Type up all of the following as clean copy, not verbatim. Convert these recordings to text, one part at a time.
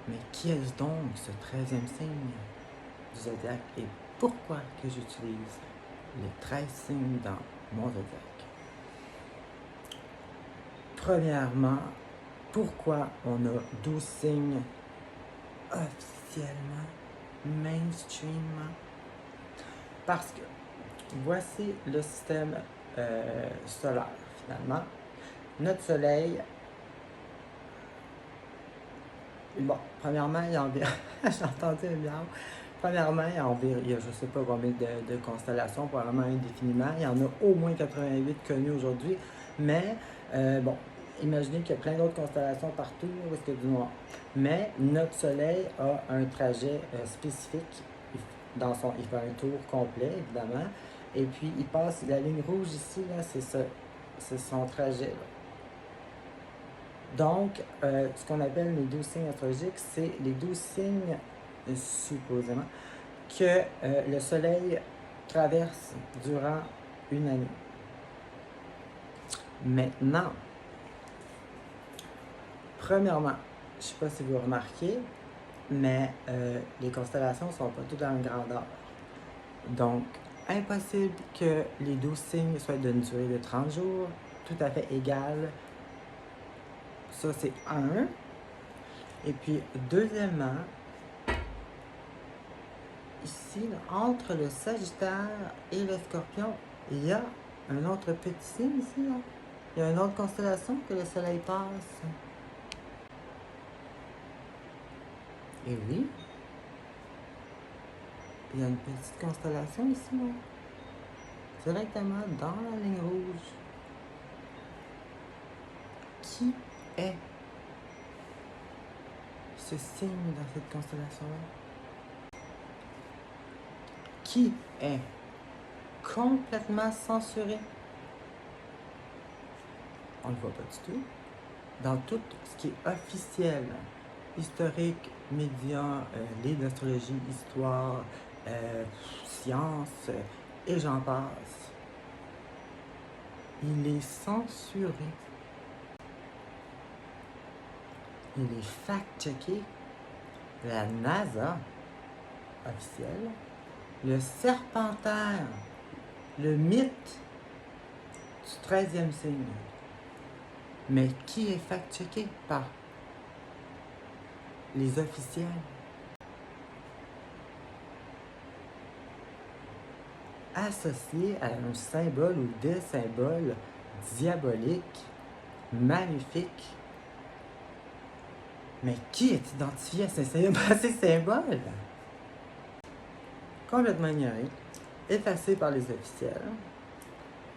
Mais qui est donc ce 13e signe du zodiaque et pourquoi que j'utilise les 13 signes dans mon zodiaque? Premièrement, pourquoi on a 12 signes officiellement, mainstream? Parce que voici le système solaire, finalement. Notre soleil, bon, premièrement, il y a environ, j'ai entendu un miau. Premièrement, il y a je ne sais pas combien de constellations, probablement indéfiniment. Il y en a au moins 88 connues aujourd'hui. Mais, bon, imaginez qu'il y a plein d'autres constellations partout où est-ce qu'il y a du noir. Mais notre soleil a un trajet spécifique. Il fait un tour complet, évidemment. Et puis, il passe, la ligne rouge ici, là, c'est son trajet. Là. Donc, ce qu'on appelle les 12 signes astrologiques, c'est les 12 signes, supposément, que le soleil traverse durant une année. Maintenant, premièrement, je ne sais pas si vous remarquez, mais les constellations ne sont pas toutes dans la même grandeur. Donc, impossible que les 12 signes soient d'une durée de 30 jours, tout à fait égale. Ça, c'est un. Et puis, deuxièmement, ici, là, entre le Sagittaire et le Scorpion, il y a un autre petit signe ici. Là. Il y a une autre constellation que le Soleil passe. Et oui, il y a une petite constellation ici, là. Directement dans la ligne rouge. Qui est ce signe dans cette constellation-là? Qui est complètement censuré? On ne le voit pas du tout. Dans tout ce qui est officiel, historique, médias, livres d'astrologie, histoire, science, et j'en passe, il est censuré. Il est fact-checké. La NASA officielle, le Serpentaire, le mythe du 13e signe. Mais qui est fact-checké par les officiels? Associé à un symbole ou des symboles diaboliques, maléfiques. Mais qui est identifié à ces symboles? Complètement ignoré, effacé par les officiels,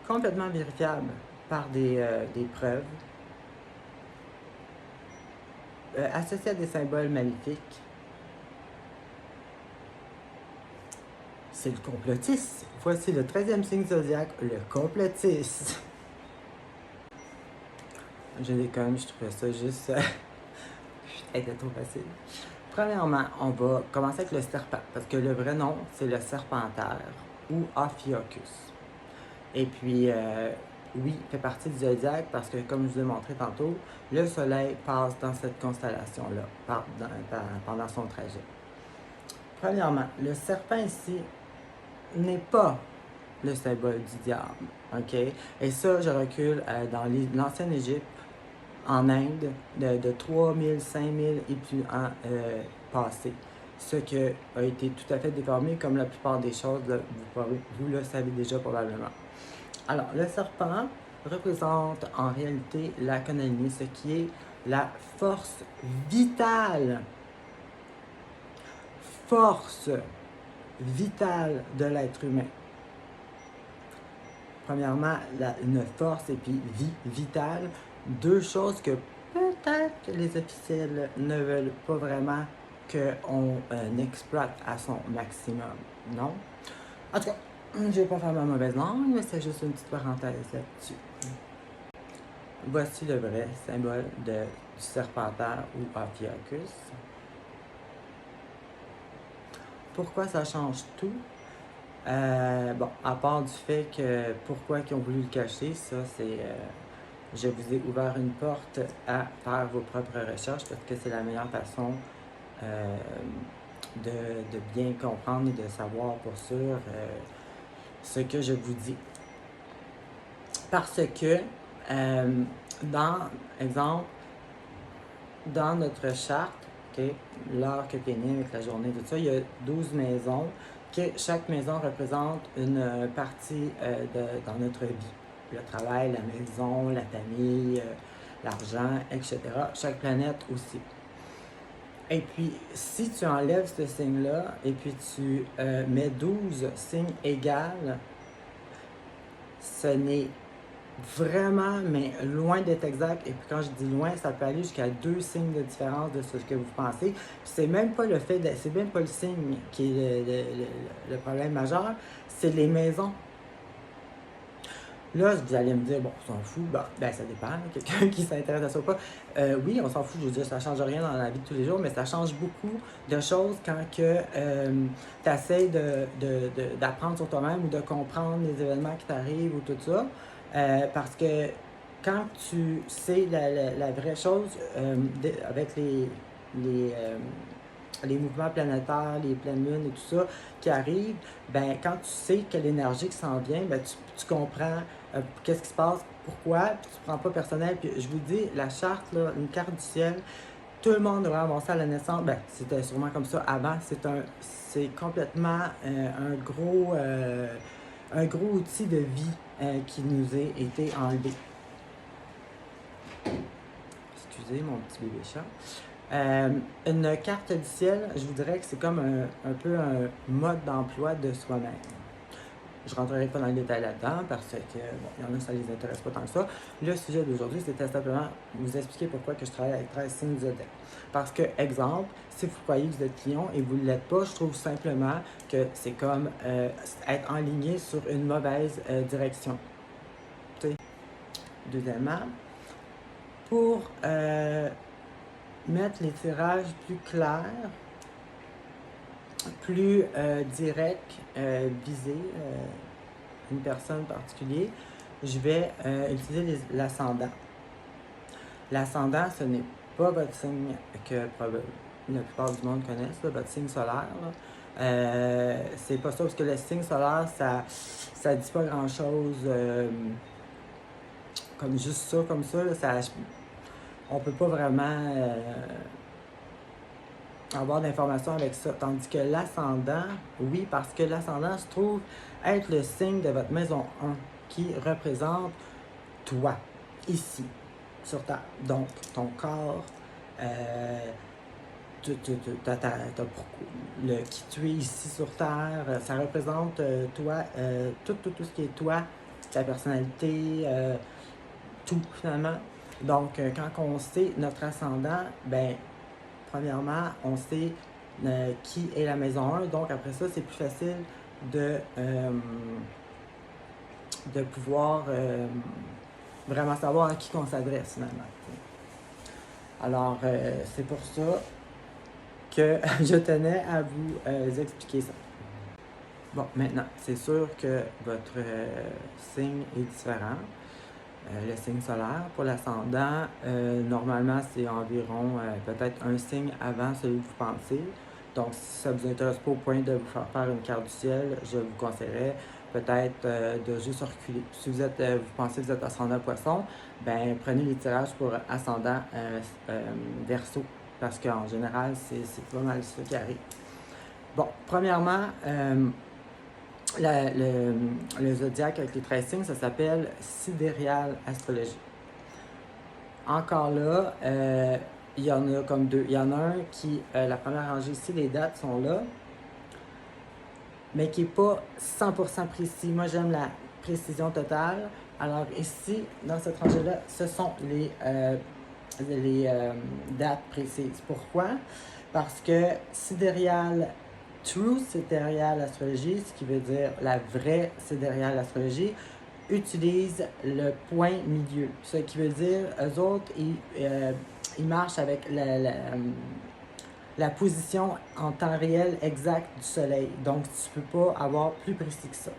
complètement vérifiable par des preuves, associé à des symboles maléfiques. C'est le complotiste. Voici le 13e signe zodiaque, le complotiste. Je déconne, je trouvais ça juste... C'était trop facile. Premièrement, on va commencer avec le serpent, parce que le vrai nom, c'est le serpentaire, ou Ophiuchus. Et puis, oui, il fait partie du zodiaque, parce que, comme je vous ai montré tantôt, le soleil passe dans cette constellation-là, pendant son trajet. Premièrement, le serpent ici n'est pas le symbole du diable, ok? Et ça, je recule dans l'ancienne Égypte, en Inde, de 3000, 5000 et plus ans passés. Ce qui a été tout à fait déformé, comme la plupart des choses, là, vous le savez déjà probablement. Alors, le serpent représente en réalité la Kundalini, ce qui est la force vitale. Force vitale de l'être humain. Premièrement, une force et puis vie vitale. Deux choses que peut-être les officiels ne veulent pas vraiment qu'on exploite à son maximum. Non? En tout cas, je ne vais pas faire ma mauvaise langue, mais c'est juste une petite parenthèse là-dessus. Voici le vrai symbole du serpentaire ou Ophiuchus. Pourquoi ça change tout? Bon, à part du fait que pourquoi ils ont voulu le cacher, ça c'est... je vous ai ouvert une porte à faire vos propres recherches parce que c'est la meilleure façon de bien comprendre et de savoir pour sûr ce que je vous dis. Parce que, exemple, dans notre charte, okay, l'heure que tu es né avec la journée, tout ça, il y a 12 maisons, que chaque maison représente une partie dans notre vie. Le travail, la maison, la famille, l'argent, etc. Chaque planète aussi. Et puis, si tu enlèves ce signe-là et puis tu mets 12 signes égales, ce n'est vraiment, mais loin d'être exact. Et puis quand je dis loin, ça peut aller jusqu'à 2 signes de différence de ce que vous pensez. Puis c'est même pas le fait, c'est même pas le signe qui est le problème majeur, c'est les maisons. Là, vous allez me dire, bon, on s'en fout, ben ça dépend, quelqu'un qui s'intéresse à ça ou pas. Oui, on s'en fout, je veux dire, ça change rien dans la vie de tous les jours, mais ça change beaucoup de choses quand que tu essaies d'apprendre sur toi-même ou de comprendre les événements qui t'arrivent ou tout ça. Parce que quand tu sais la vraie chose avec les mouvements planétaires, les pleines lunes et tout ça qui arrivent, ben quand tu sais quelle énergie qui s'en vient, ben tu comprends qu'est-ce qui se passe, pourquoi, puis tu prends pas personnel. Puis je vous dis, la charte, là, une carte du ciel, tout le monde devrait avoir ça à la naissance. Ben, c'était sûrement comme ça avant. C'est complètement un gros outil de vie qui nous a été enlevé. Excusez mon petit bébé chat. Une carte du ciel, je vous dirais que c'est comme un peu un mode d'emploi de soi-même. Je ne rentrerai pas dans les détails là-dedans parce que, bon, il y en a, ça ne les intéresse pas tant que ça. Le sujet d'aujourd'hui, c'était simplement vous expliquer pourquoi que je travaille avec 13 signes zodiaques. Parce que, exemple, si vous croyez que vous êtes lion et vous ne l'êtes pas, je trouve simplement que c'est comme être enligné sur une mauvaise direction. T'sais. Deuxièmement, pour mettre les tirages plus clairs, plus direct, viser une personne particulière, je vais utiliser l'ascendant. L'ascendant, ce n'est pas votre signe que la plupart du monde connaissent, là, votre signe solaire. C'est pas ça, parce que le signe solaire, ça dit pas grand-chose comme juste ça, comme ça. Là, on peut pas vraiment avoir d'informations avec ça. Tandis que l'ascendant, oui, parce que l'ascendant se trouve être le signe de votre maison 1 qui représente toi, ici, sur Terre. Donc, ton corps, qui tu es ici sur Terre, ça représente toi, tout ce qui est toi, ta personnalité, tout finalement. Donc, quand on sait notre ascendant, ben premièrement, on sait qui est la maison 1, donc après ça, c'est plus facile de pouvoir vraiment savoir à qui on s'adresse finalement. Alors, c'est pour ça que je tenais à vous expliquer ça. Bon, maintenant, c'est sûr que votre signe est différent. Le signe solaire. Pour l'ascendant, normalement, c'est environ peut-être un signe avant celui que vous pensez. Donc, si ça ne vous intéresse pas au point de vous faire une carte du ciel, je vous conseillerais peut-être de juste reculer. Si vous pensez que vous êtes ascendant poisson, ben prenez les tirages pour ascendant verseau. Parce qu'en général, c'est pas mal ça qui arrive. Bon, premièrement, le zodiaque avec les 13 signes, ça s'appelle Sidérial Astrologie. Encore là, il y en a comme deux. Il y en a un qui, la première rangée ici, les dates sont là, mais qui n'est pas 100% précis. Moi, j'aime la précision totale. Alors ici, dans cette rangée-là, ce sont les dates précises. Pourquoi? Parce que Sidérial True Sidérial Astrologie, ce qui veut dire la vraie Sidérial Astrologie, utilise le point milieu. Ce qui veut dire, eux autres, ils marchent avec la position en temps réel exact du soleil. Donc, tu ne peux pas avoir plus précis que ça.